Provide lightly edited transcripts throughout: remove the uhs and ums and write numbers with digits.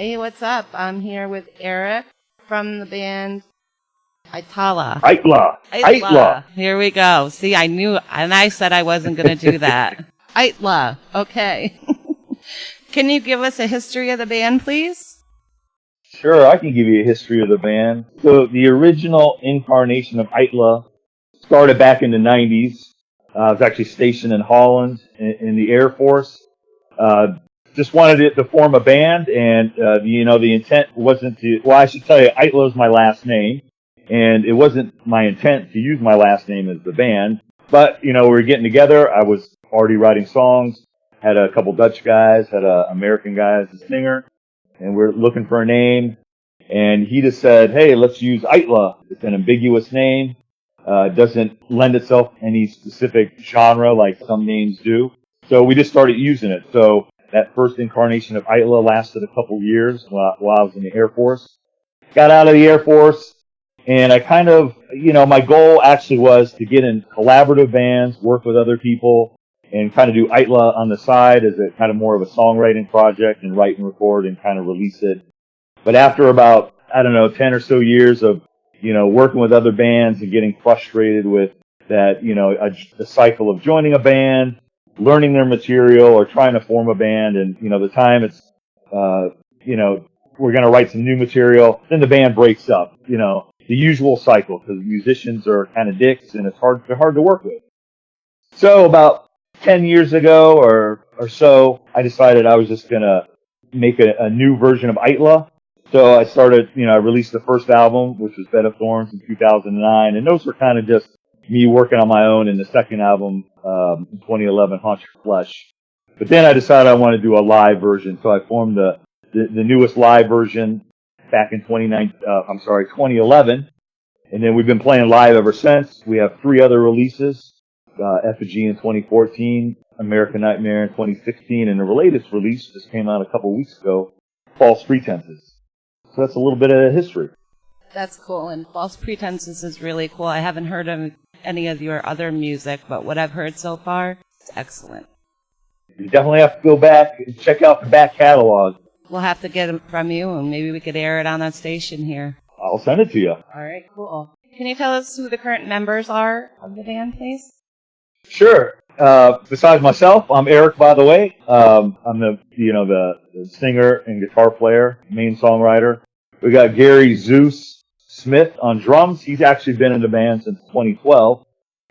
Hey, what's up? I'm here with Eric from the band Itala. Itla. Here we go. See, I knew, and I said I wasn't going to do that. Itla. Okay. Can you give us a history of the band, please? Sure, I can give you a history of the band. So the original incarnation of Itla started back in the 90s. I was actually stationed in Holland in the Air Force. Just wanted it to form a band, and the intent wasn't to. Well, I should tell you, Itla is my last name, and it wasn't my intent to use my last name as the band. But we were getting together. I was already writing songs. Had a couple Dutch guys, had an American guy as a singer, and we're looking for a name. And he just said, "Hey, let's use Itla. It's an ambiguous name. Doesn't lend itself to any specific genre like some names do." So we just started using it. So that first incarnation of Itla lasted a couple years while I was in the Air Force. Got out of the Air Force, and I kind of, my goal actually was to get in collaborative bands, work with other people, and kind of do Itla on the side as a kind of more of a songwriting project and write and record and kind of release it. But after about, 10 or so years of, working with other bands and getting frustrated with that, the cycle of joining a band, learning their material, or trying to form a band, and, the time it's, we're going to write some new material, then the band breaks up, the usual cycle, because musicians are kind of dicks and they're hard to work with. So about 10 years ago or so, I decided I was just going to make a new version of Itla. So I started, I released the first album, which was Bed of Thorns in 2009, and those were kind of just me working on my own, and the second album, in 2011, Haunt Your Flesh. But then I decided I wanted to do a live version, so I formed the newest live version back in 2011, and then we've been playing live ever since. We have 3 other releases, Effigy in 2014, American Nightmare in 2016, and the latest release just came out a couple weeks ago, False Pretenses. So that's a little bit of history. That's cool, and False Pretenses is really cool. I haven't heard of any of your other music, but what I've heard so far, it's excellent. You definitely have to go back and check out the back catalog. We'll have to get it from you, and maybe we could air it on that station here. I'll send it to you. All right, cool. Can you tell us who the current members are of the band, please? Sure. Besides myself, I'm Eric, by the way. I'm the singer and guitar player, main songwriter. We got Gary Zeus Smith on drums. He's actually been in the band since 2012.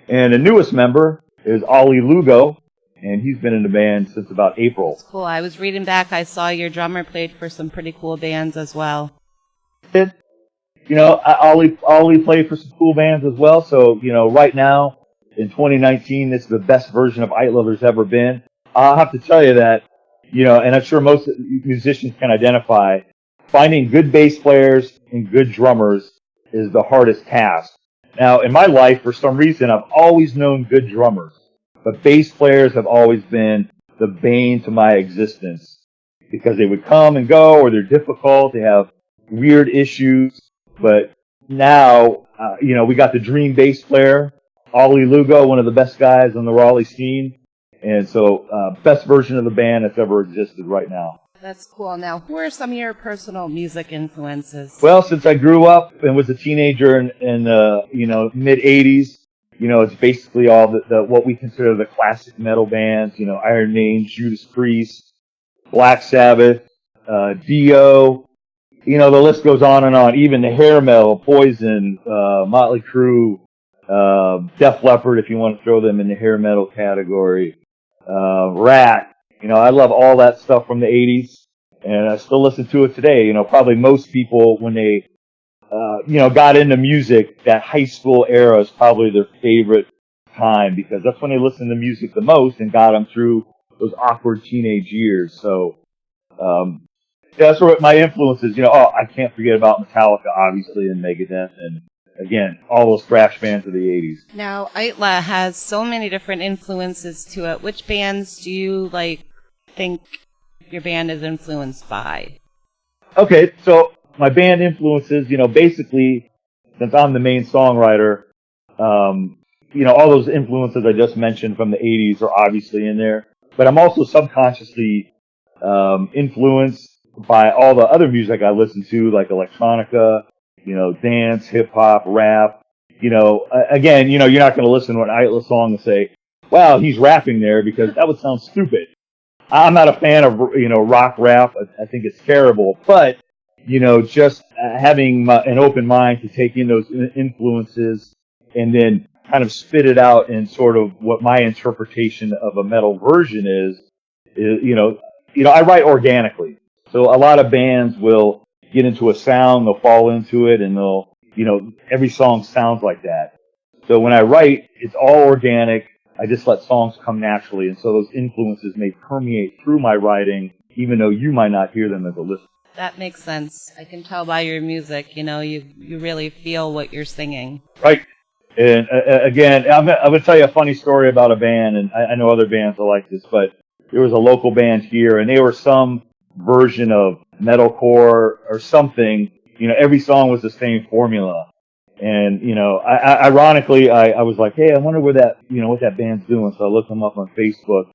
And the newest member is Ollie Lugo, and he's been in the band since about April. That's cool. I was reading back. I saw your drummer played for some pretty cool bands as well. Ollie played for some cool bands as well. So, right now, in 2019, it's the best version of Itla there's ever been. I'll have to tell you that, and I'm sure most musicians can identify, finding good bass players and good drummers is the hardest task. Now, in my life, for some reason, I've always known good drummers, but bass players have always been the bane to my existence because they would come and go, or they're difficult, they have weird issues. But now, we got the dream bass player, Ollie Lugo, one of the best guys on the Raleigh scene. And so, best version of the band that's ever existed right now. That's cool. Now, who are some of your personal music influences? Well, since I grew up and was a teenager in mid-'80s, it's basically all the what we consider the classic metal bands, Iron Maiden, Judas Priest, Black Sabbath, Dio, the list goes on and on. Even the hair metal, Poison, Motley Crue, Def Leppard, if you want to throw them in the hair metal category, Rat. I love all that stuff from the 80s, and I still listen to it today. Probably most people, when they, got into music, that high school era is probably their favorite time because that's when they listened to music the most and got them through those awkward teenage years. So, that's where my influences, I can't forget about Metallica, obviously, and Megadeth, and again, all those thrash bands of the 80s. Now, Itla has so many different influences to it. Which bands do you, think your band is influenced by? Okay, so my band influences, basically, since I'm the main songwriter, all those influences I just mentioned from the 80s are obviously in there. But I'm also subconsciously influenced by all the other music I listen to, like electronica, dance, hip hop, rap. Again, you're not going to listen to an Itla song and say, wow, he's rapping there, because that would sound stupid. I'm not a fan of, rock rap. I think it's terrible. But, just having an open mind to take in those influences and then kind of spit it out in sort of what my interpretation of a metal version is, I write organically. So a lot of bands will get into a sound, they'll fall into it, and they'll, every song sounds like that. So when I write, it's all organic. I just let songs come naturally, and so those influences may permeate through my writing, even though you might not hear them as a listener. That makes sense. I can tell by your music, you really feel what you're singing. Right. And again, I'm going to tell you a funny story about a band, and I know other bands are like this, but there was a local band here, and they were some version of metalcore or something. Every song was the same formula. And, ironically, I was like, hey, I wonder what that band's doing. So I looked them up on Facebook.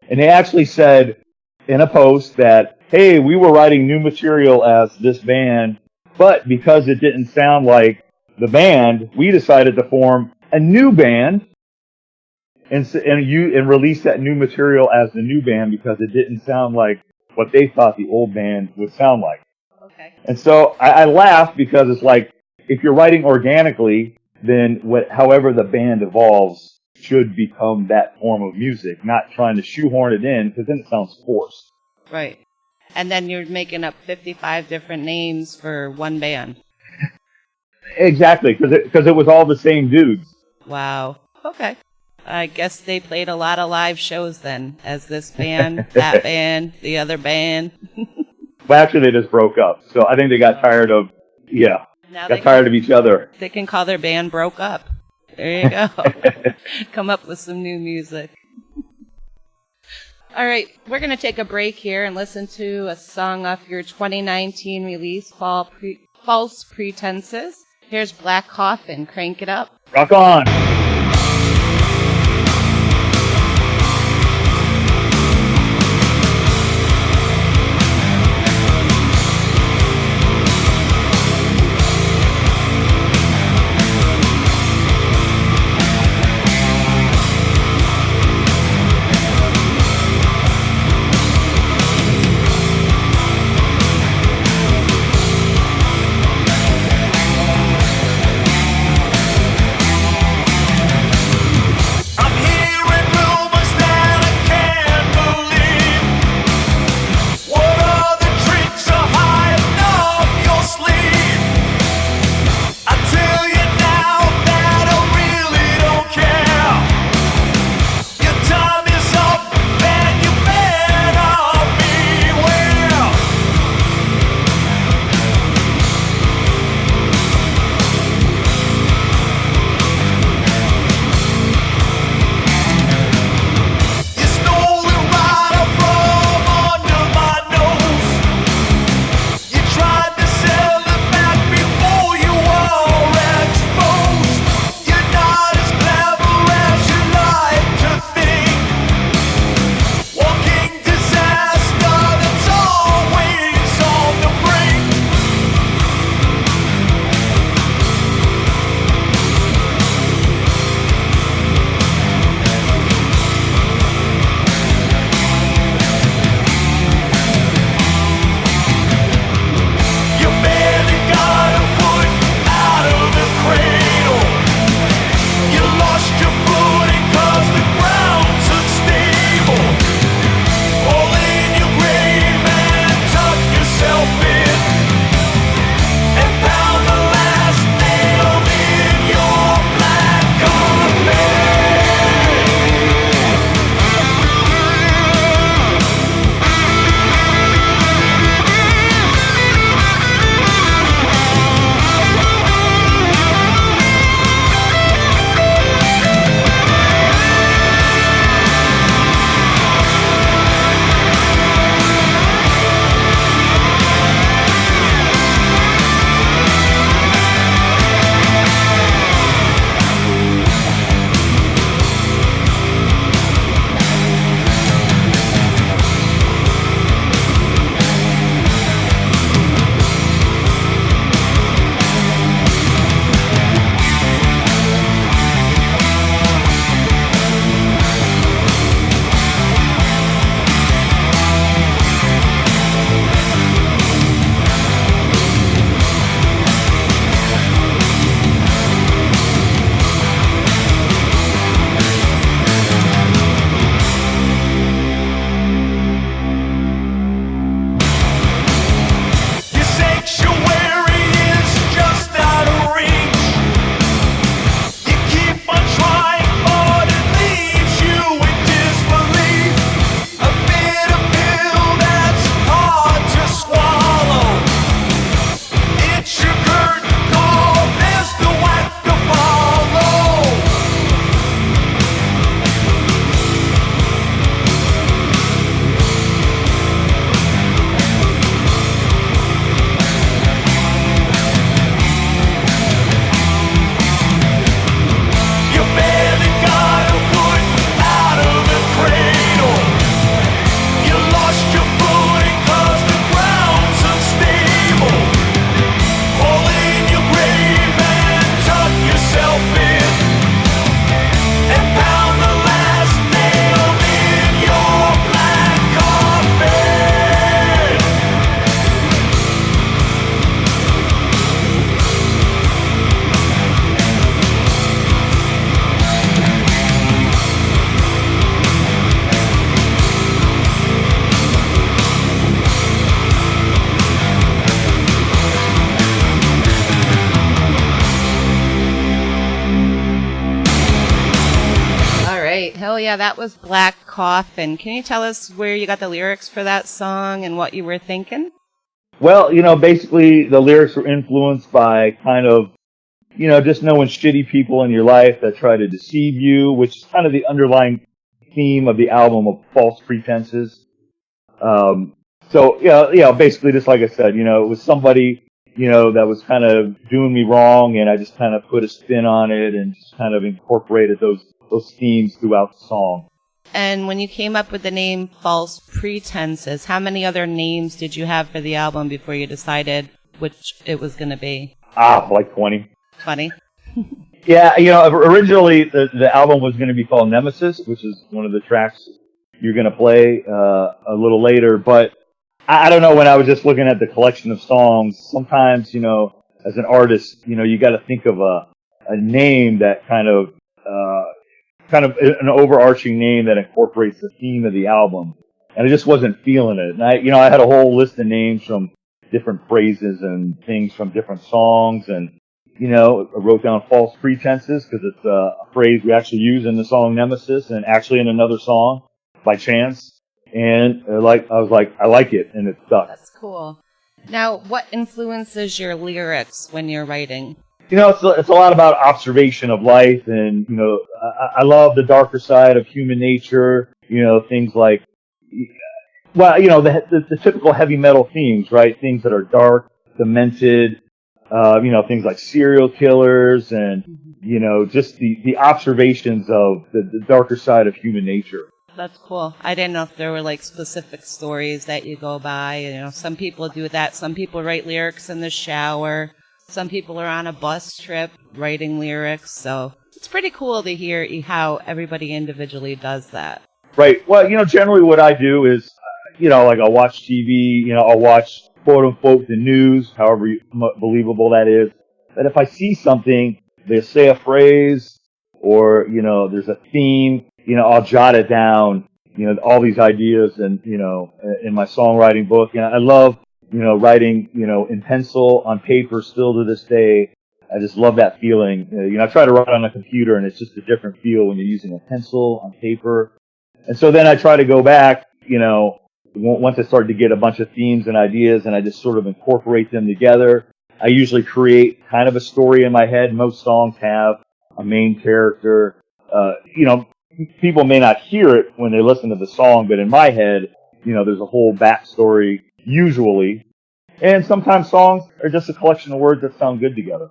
And they actually said in a post that, hey, we were writing new material as this band, but because it didn't sound like the band, we decided to form a new band and release that new material as the new band because it didn't sound like what they thought the old band would sound like. Okay. And so I laugh because it's like, if you're writing organically, then however the band evolves should become that form of music, not trying to shoehorn it in, because then it sounds forced. Right. And then you're making up 55 different names for one band. Exactly, because it was all the same dudes. Wow. Okay. I guess they played a lot of live shows then, as this band, that band, the other band. Well, actually, they just broke up. So I think they got tired of, tired of each other. They can call their band Broke Up. There you go. Come up with some new music. All right, we're going to take a break here and listen to a song off your 2019 release, False Pretenses. Here's Black Coffin. Crank it up. Rock on. Oh, yeah, that was Black Coffin. Can you tell us where you got the lyrics for that song and what you were thinking? Well, basically the lyrics were influenced by kind of, just knowing shitty people in your life that try to deceive you, which is kind of the underlying theme of the album of false pretenses. So, basically just like I said, it was somebody, that was kind of doing me wrong, and I just kind of put a spin on it and just kind of incorporated those themes throughout the song. And when you came up with the name False Pretenses, how many other names did you have for the album before you decided which it was going to be? Like 20. 20? Yeah, originally the album was going to be called Nemesis, which is one of the tracks you're going to play a little later. But I don't know, when I was just looking at the collection of songs, sometimes, as an artist, you got to think of a name that kind of an overarching name that incorporates the theme of the album. And I just wasn't feeling it. And I had a whole list of names from different phrases and things from different songs. And, I wrote down False Pretenses because it's a phrase we actually use in the song Nemesis and actually in another song by chance. And I was like, I like it, and it stuck. That's cool. Now, what influences your lyrics when you're writing? It's a lot about observation of life, and, I love the darker side of human nature, things like, the typical heavy metal themes, right? Things that are dark, demented, things like serial killers and, just the observations of the darker side of human nature. That's cool. I didn't know if there were like specific stories that you go by. Some people do that. Some people write lyrics in the shower. Some people are on a bus trip writing lyrics. So it's pretty cool to hear how everybody individually does that. Right. Well, generally what I do is, like I'll watch TV, I'll watch quote unquote the news, however believable that is. That if I see something, they say a phrase or, there's a theme, I'll jot it down, all these ideas and, in my songwriting book. I love, writing, in pencil on paper still to this day. I just love that feeling. I try to write on a computer and it's just a different feel when you're using a pencil on paper. And so then I try to go back, once I start to get a bunch of themes and ideas and I just sort of incorporate them together. I usually create kind of a story in my head. Most songs have a main character. People may not hear it when they listen to the song, but in my head, there's a whole backstory usually. And sometimes songs are just a collection of words that sound good together.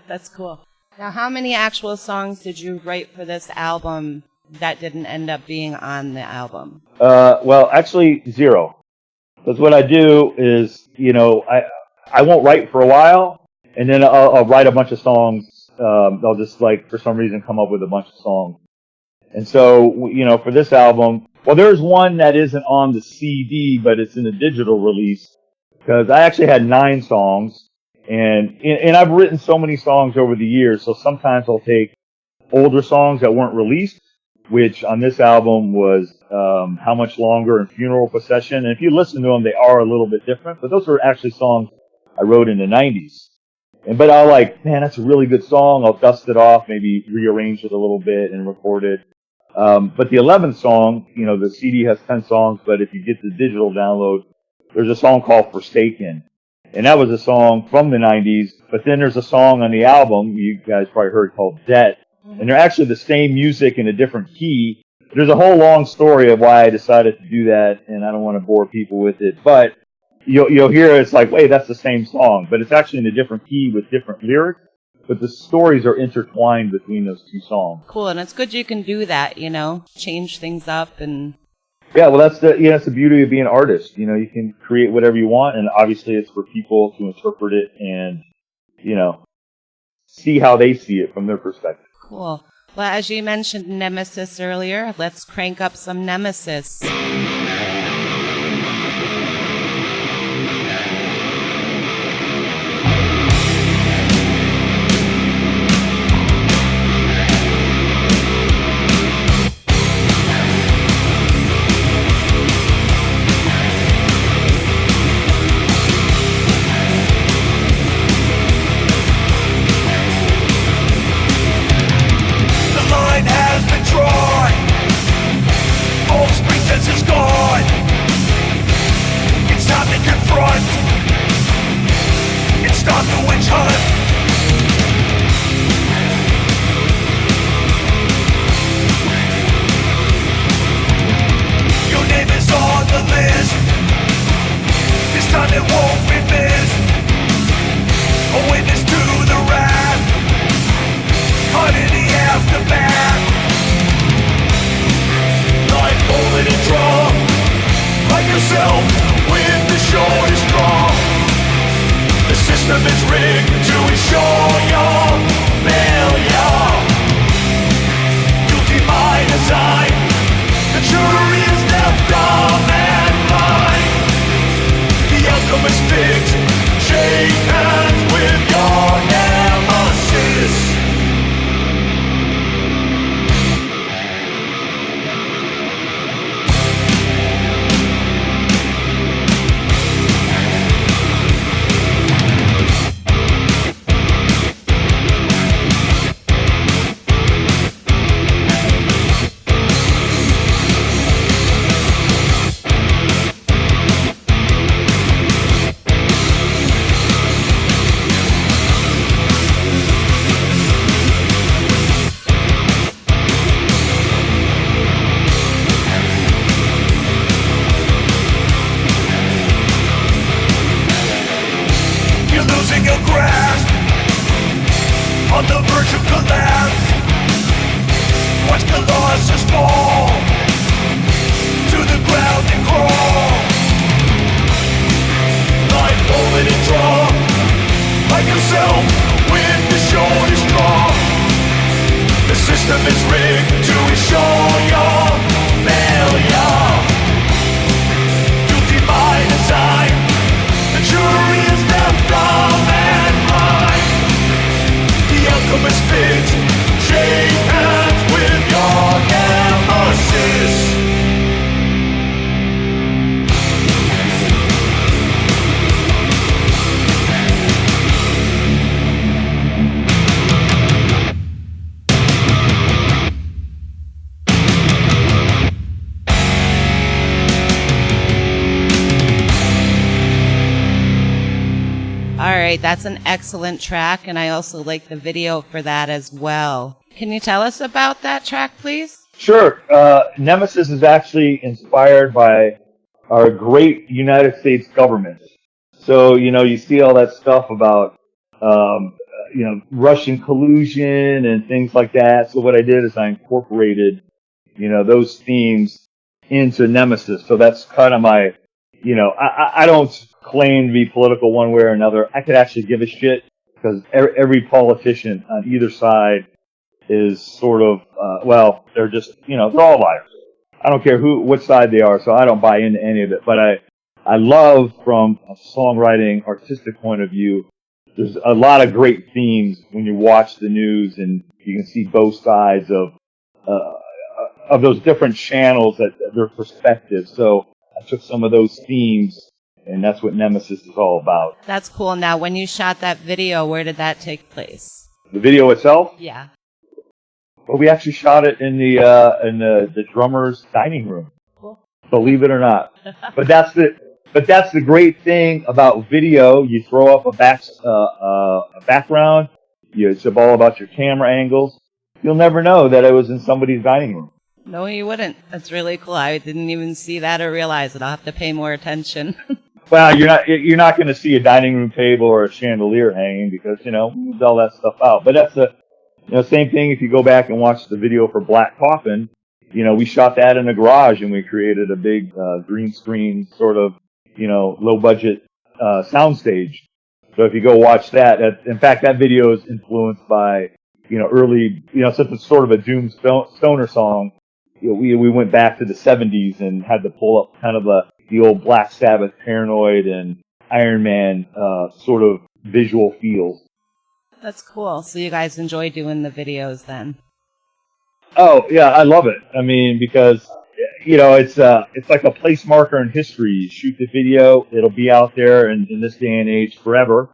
That's cool. Now, how many actual songs did you write for this album that didn't end up being on the album? Well, actually, 0. Because what I do is, I won't write for a while, and then I'll write a bunch of songs. I'll just, for some reason, come up with a bunch of songs. And so, for this album, well, there's one that isn't on the CD, but it's in a digital release, because I actually had 9 songs, and I've written so many songs over the years, so sometimes I'll take older songs that weren't released, which on this album was How Much Longer and Funeral Procession. And if you listen to them, they are a little bit different, but those are actually songs I wrote in the 90s. But I'll man, that's a really good song. I'll dust it off, maybe rearrange it a little bit and record it. But the 11th song, the CD has 10 songs, but if you get the digital download, there's a song called Forsaken. And that was a song from the 90s, but then there's a song on the album you guys probably heard called Debt. And they're actually the same music in a different key. There's a whole long story of why I decided to do that, and I don't want to bore people with it. But you'll hear it's like, wait, that's the same song, but it's actually in a different key with different lyrics. But the stories are intertwined between those 2 songs. Cool, and it's good you can do that, change things up and. Yeah, well, that's the beauty of being an artist. You can create whatever you want, and obviously it's for people to interpret it and, see how they see it from their perspective. Cool. Well, as you mentioned Nemesis earlier, let's crank up some Nemesis. The line has been start the witch hunt. Your name is on the list. This time it won't be missed. A witness to the wrath, caught in the aftermath. Like pulling and draw, like yourself when the shore is strong. The system is rigged to ensure your failure. Guilty by design, the jury is left dumb and blind. The outcome is fixed. Shake hands with your nemesis. Your grasp on the verge of collapse. Watch Colossus fall to the ground and crawl. Like pulling and draw, like yourself when the shore is strong. The system is rigged to ensure your failure. Guilty by design, the jury is left dumb and blind. The outcome is fixed. Shake hands with your nemesis. All right, that's an excellent track, and I also like the video for that as well. Can you tell us about that track, please? Sure. Nemesis is actually inspired by our great United States government. So, you see all that stuff about, Russian collusion and things like that. So what I did is I incorporated, those themes into Nemesis. So that's kind of my, I don't claim to be political one way or another. I could actually give a shit because every politician on either side is sort of, they're just, they're all liars. I don't care what side they are, so I don't buy into any of it. But I love from a songwriting, artistic point of view, there's a lot of great themes when you watch the news and you can see both sides of those different channels, that their perspectives. So I took some of those themes, and that's what Nemesis is all about. That's cool. Now, when you shot that video, where did that take place? The video itself? Yeah. Well, we actually shot it in the drummer's dining room. Cool. Believe it or not. But that's the great thing about video. You throw up a background. It's all about your camera angles. You'll never know that it was in somebody's dining room. No, you wouldn't. That's really cool. I didn't even see that or realize it. I'll have to pay more attention. Well, you're not going to see a dining room table or a chandelier hanging because we moved all that stuff out. But that's the same thing. If you go back and watch the video for Black Coffin, we shot that in a garage and we created a big green screen sort of low budget soundstage. So if you go watch that, in fact, that video is influenced by early since it's sort of a doom stoner song. We went back to the 70s and had to pull up kind of the old Black Sabbath, Paranoid, and Iron Man sort of visual feels. That's cool. So you guys enjoy doing the videos then? Oh yeah, I love it. I mean, because it's like a place marker in history. You shoot the video, it'll be out there in this day and age forever.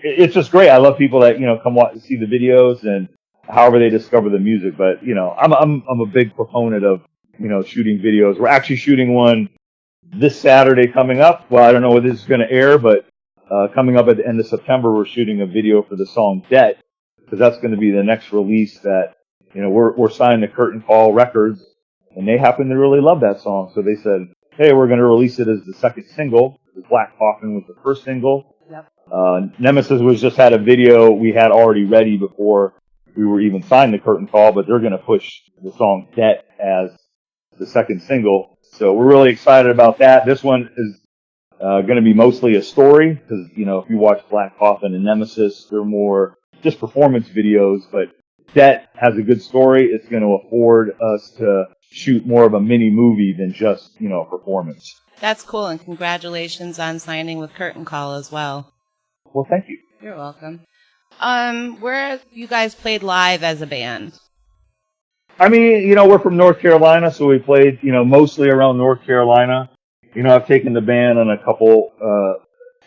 It's just great. I love people that come see the videos and however they discover the music. But I'm a big proponent of shooting videos. We're actually shooting one this Saturday coming up. Well, I don't know whether this is going to air, but coming up at the end of September, we're shooting a video for the song Debt, because that's going to be the next release that, we're signed to Curtain Call Records, and they happen to really love that song. So they said, hey, we're going to release it as the second single. The Black Coffin was the first single. Yep. Nemesis was just had a video we had already ready before we were even signed to Curtain Call, but they're going to push the song Debt as the second single. So we're really excited about that. This one is going to be mostly a story, because, if you watch Black Coffin and Nemesis, they're more just performance videos, but Debt has a good story. It's going to afford us to shoot more of a mini movie than just, a performance. That's cool, and congratulations on signing with Curtain Call as well. Well, thank you. You're welcome. Where have you guys played live as a band? I mean, we're from North Carolina, so we played, mostly around North Carolina. I've taken the band on a couple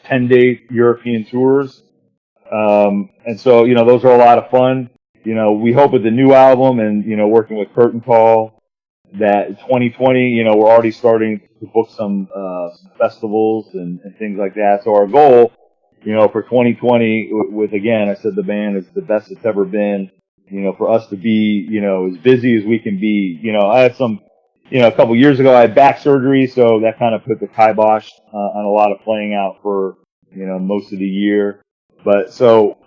10-day European tours. And so, those are a lot of fun. We hope with the new album and, working with Curtain Call that 2020, we're already starting to book some festivals and things like that. So our goal, for 2020 with, again, I said the band is the best it's ever been, for us to be, as busy as we can be. I had some, a couple years ago I had back surgery, so that kind of put the kibosh on a lot of playing out for, most of the year. But so,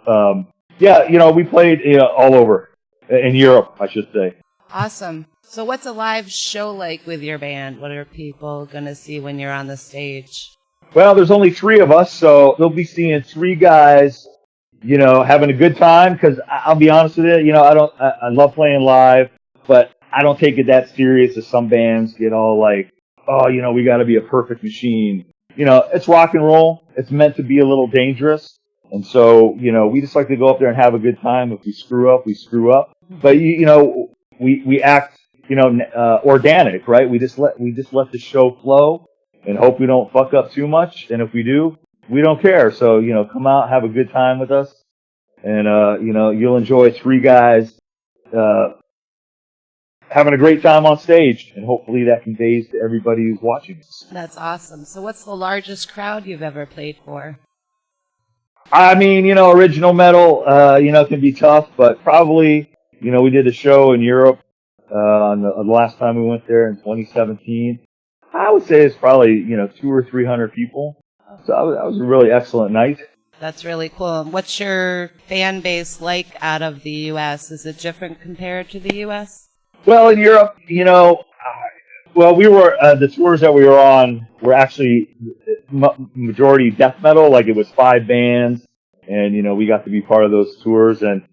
we played all over in Europe, I should say. Awesome. So what's a live show like with your band? What are people going to see when you're on the stage? Well, there's only 3 of us, so they'll be seeing 3 guys, having a good time, because I'll be honest with you, I love playing live, but I don't take it that serious as some bands get all like, oh, we got to be a perfect machine. It's rock and roll. It's meant to be a little dangerous. And so, we just like to go up there and have a good time. If we screw up, we screw up. But, we act, organic, right? We just let the show flow and hope we don't fuck up too much. And if we do, we don't care. So, come out, have a good time with us. And, you'll enjoy 3 guys, having a great time on stage. And hopefully that conveys to everybody who's watching us. That's awesome. So what's the largest crowd you've ever played for? I mean, original metal, can be tough, but probably, we did a show in Europe, on the last time we went there in 2017. I would say it's probably, 200 or 300 people. So that was a really excellent night. That's really cool. What's your fan base like out of the U.S.? Is it different compared to the U.S.? Well, in Europe, we were, the tours that we were on were actually majority death metal. Like, it was 5 bands, and, we got to be part of those tours. And,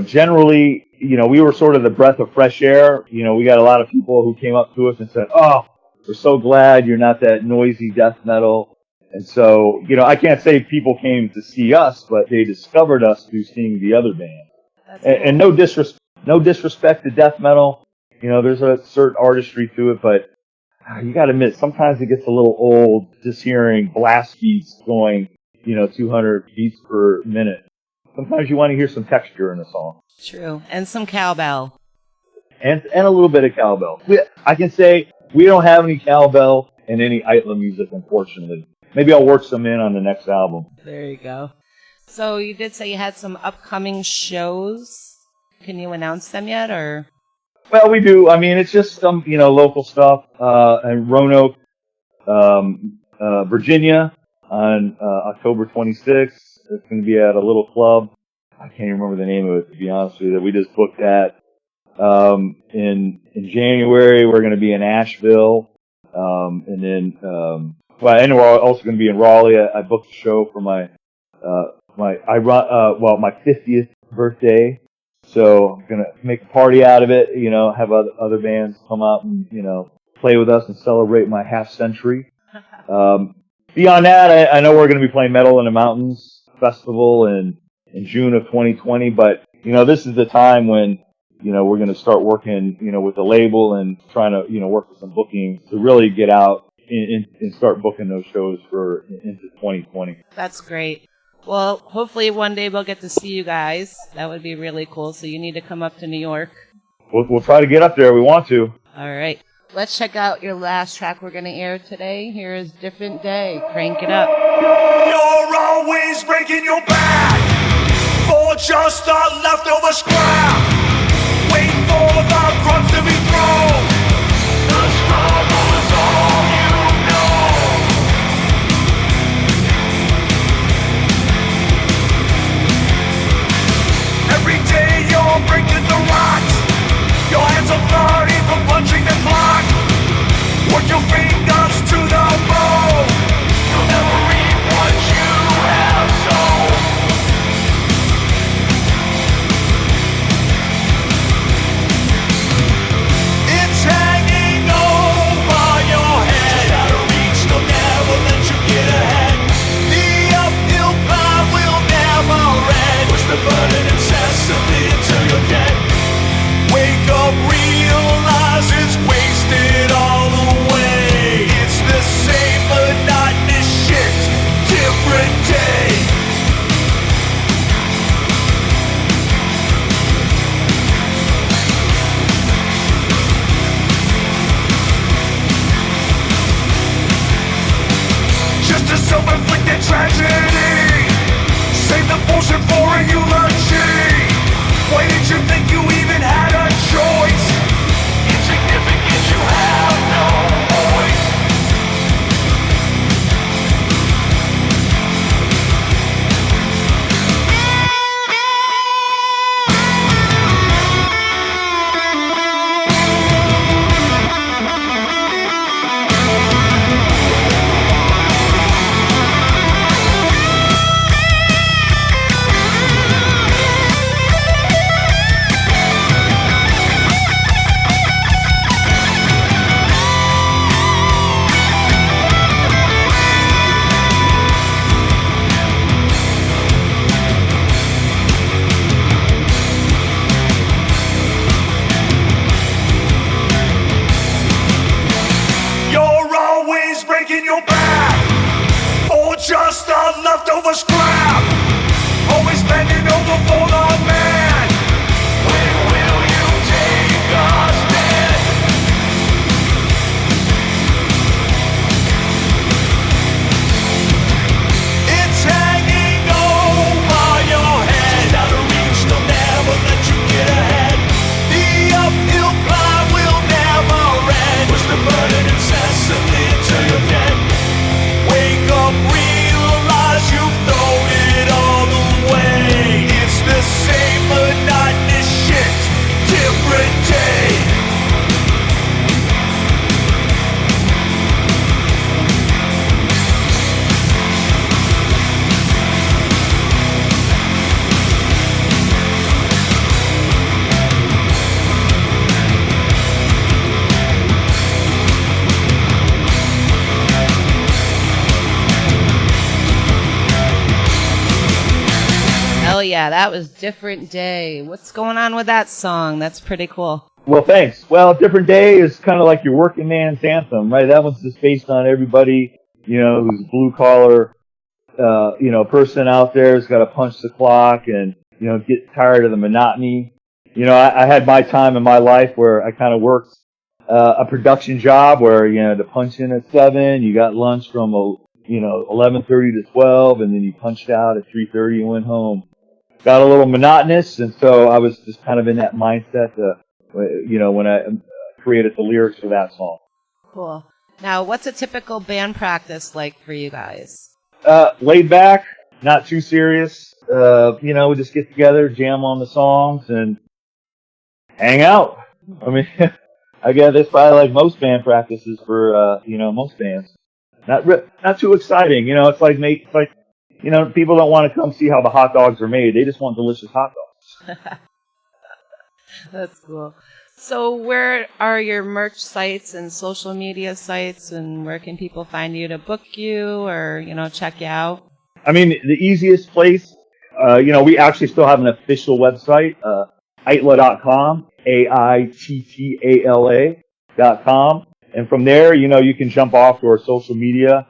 generally, we were sort of the breath of fresh air. We got a lot of people who came up to us and said, oh, we're so glad you're not that noisy death metal. And so, I can't say people came to see us, but they discovered us through seeing the other band. And no disrespect to death metal. There's a certain artistry to it, but you gotta admit, sometimes it gets a little old just hearing blast beats going, 200 beats per minute. Sometimes you want to hear some texture in a song. True. And some cowbell. And a little bit of cowbell. I can say we don't have any cowbell in any Eitla music, unfortunately. Maybe I'll work some in on the next album. There you go. So you did say you had some upcoming shows. Can you announce them yet, or? Well, we do. I mean, it's just some, local stuff. In Roanoke, Virginia, on October 26th. It's going to be at a little club. I can't even remember the name of it, to be honest with you. We just booked that. In January, we're going to be in Asheville. And then, and we're also going to be in Raleigh. I booked a show for my 50th birthday. So I'm going to make a party out of it, have other bands come out and, play with us and celebrate my half century. Beyond that, I know we're going to be playing Metal in the Mountains Festival in June of 2020, but, this is the time when, we're going to start working, with the label and trying to, work with some bookings to really get out and start booking those shows for into 2020. That's great. Well, hopefully one day we'll get to see you guys. That would be really cool. So you need to come up to New York. We'll try to get up there. We want to. All right. Let's check out your last track we're going to air today. Here is Different Day. Crank it up. You're always breaking your back for just a leftover scrap. Wait for the crumbs to be thrown. The struggle is all you know. Every day you're breaking the rocks. Your hands are bloody from punching the clock. Work your fingers to the bone. You'll never reap what you have sown. It's hanging over your head. Just out of reach, they'll never let you get ahead. The uphill climb will never end. Push the burden incessantly until you're dead. Wake up, realize it's wasted all away. It's the same monotonous shit, different day. Just a self-inflicted tragedy. Save the bullshit for a eulogy. Why did you think you even had a choice? Insignificant, you have no voice. Breaking your back or just a leftover scrap. Always bending over for the man. When will you take a stand? It's hanging over your head. Just out of reach, they'll never let you get ahead. The uphill climb will never end. Push the burden incessantly until you're dead. Wake up, realize you've thrown it all away. It's the same monotonous shit, different day. Hell yeah, that was Different Day. What's going on with that song? That's pretty cool. Well, thanks. Well, Different Day is kind of like your working man's anthem, right? That one's just based on everybody, who's blue collar, person out there who's got to punch the clock and, get tired of the monotony. I had my time in my life where I kind of worked a production job where, to punch in at 7, you got lunch from, 11:30 to 12, and then you punched out at 3:30 and went home. Got a little monotonous, and so I was just kind of in that mindset, when I created the lyrics for that song. Cool. Now, what's a typical band practice like for you guys? Laid back, not too serious. We just get together, jam on the songs, and hang out. I mean, I guess that's probably like most band practices for, most bands. Not too exciting. It's like people don't want to come see how the hot dogs are made. They just want delicious hot dogs. That's cool. So where are your merch sites and social media sites, and where can people find you to book you or, check you out? I mean, the easiest place, we actually still have an official website, Aittala.com, AITTALA.com. And from there, you can jump off to our social media.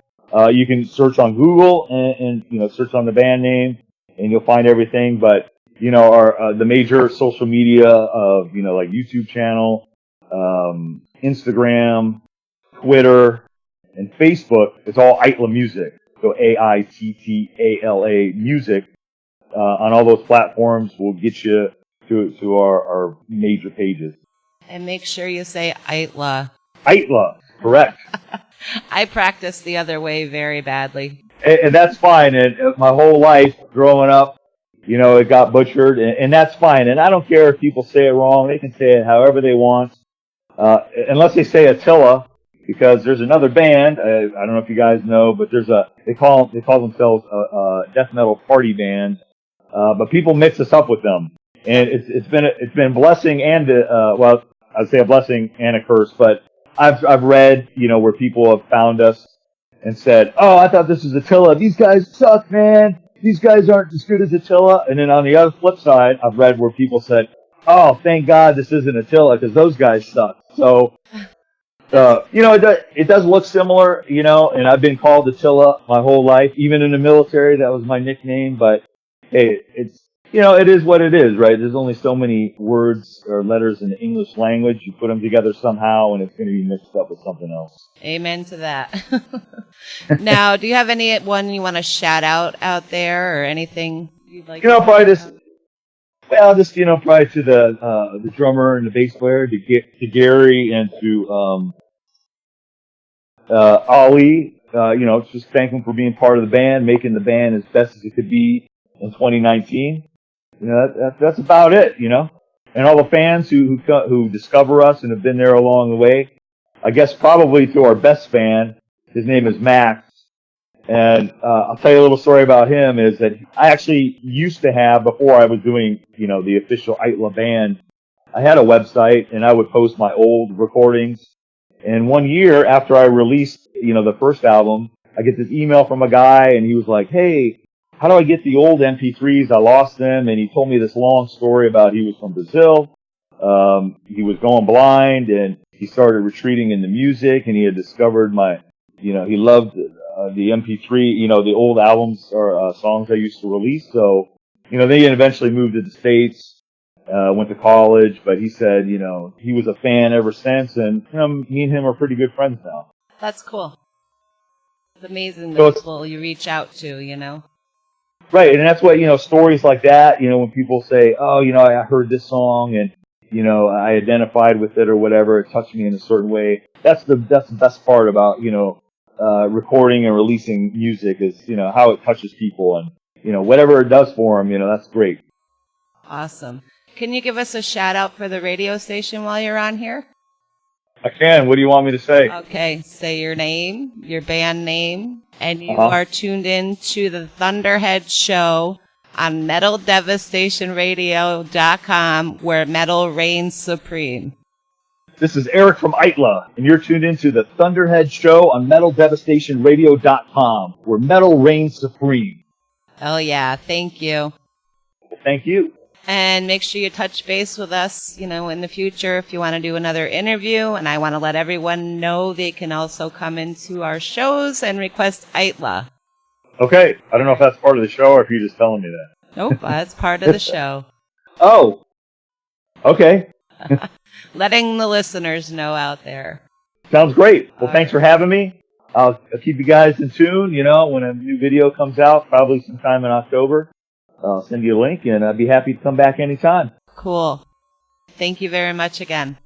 You can search on Google and search on the band name, and you'll find everything. But, our the major social media of, like YouTube channel, Instagram, Twitter, and Facebook, it's all Aittala Music. So AITTALA music. On all those platforms will get you to our major pages. And make sure you say Itla. Itla, correct. I practice the other way very badly. And that's fine. And my whole life growing up, it got butchered, and that's fine. And I don't care if people say it wrong. They can say it however they want, unless they say Attila, because there's another band. I don't know if you guys know, but they call themselves a death metal party band. But people mix us up with them, and it's been a blessing and I'd say a blessing and a curse. But I've read where people have found us and said, "Oh, I thought this was Attila. These guys suck, man. These guys aren't as good as Attila." And then on the other flip side, I've read where people said, "Oh, thank God this isn't Attila because those guys suck." So, it does look similar, and I've been called Attila my whole life. Even in the military, that was my nickname. But hey, it is what it is, right? There's only so many words or letters in the English language. You put them together somehow, and it's going to be mixed up with something else. Amen to that. Now, do you have anyone you want to shout out there or anything you'd like to probably probably to the drummer and the bass player, to Gary and to Ollie. Just thank them for being part of the band, making the band as best as it could be in 2019. That's about it, And all the fans who discover us and have been there along the way. I guess probably to our best fan, his name is Max. And I'll tell you a little story about him is that I actually used to have, before I was doing, the official Itla band, I had a website and I would post my old recordings. And one year after I released, the first album, I get this email from a guy and he was like, "Hey, how do I get the old MP3s? I lost them." And he told me this long story about he was from Brazil. He was going blind and he started retreating into music and he had discovered he loved the MP3, the old albums or songs I used to release. So, they eventually moved to the States, went to college, but he said, he was a fan ever since, and me and him are pretty good friends now. That's cool. It's amazing the people you reach out to, Right, and that's what, stories like that, when people say, "Oh, I heard this song and, I identified with it or whatever, it touched me in a certain way." That's the best part about, recording and releasing music is, how it touches people and, whatever it does for them, that's great. Awesome. Can you give us a shout out for the radio station while you're on here? I can. What do you want me to say? Okay, say your name, your band name, and you are tuned in to the Thunderhead show on MetalDevastationRadio.com, where metal reigns supreme. This is Eric from Itla, and you're tuned into the Thunderhead show on MetalDevastationRadio.com, where metal reigns supreme. Oh yeah, thank you. Thank you. And make sure you touch base with us, in the future if you want to do another interview. And I want to let everyone know they can also come into our shows and request Itla. Okay. I don't know if that's part of the show or if you're just telling me that. Nope, that's part of the show. Oh. Okay. Letting the listeners know out there. Sounds great. Well, thanks for having me. I'll keep you guys in tune, when a new video comes out, probably sometime in October. I'll send you a link, and I'd be happy to come back anytime. Cool. Thank you very much again.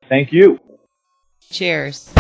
Thank you. Cheers.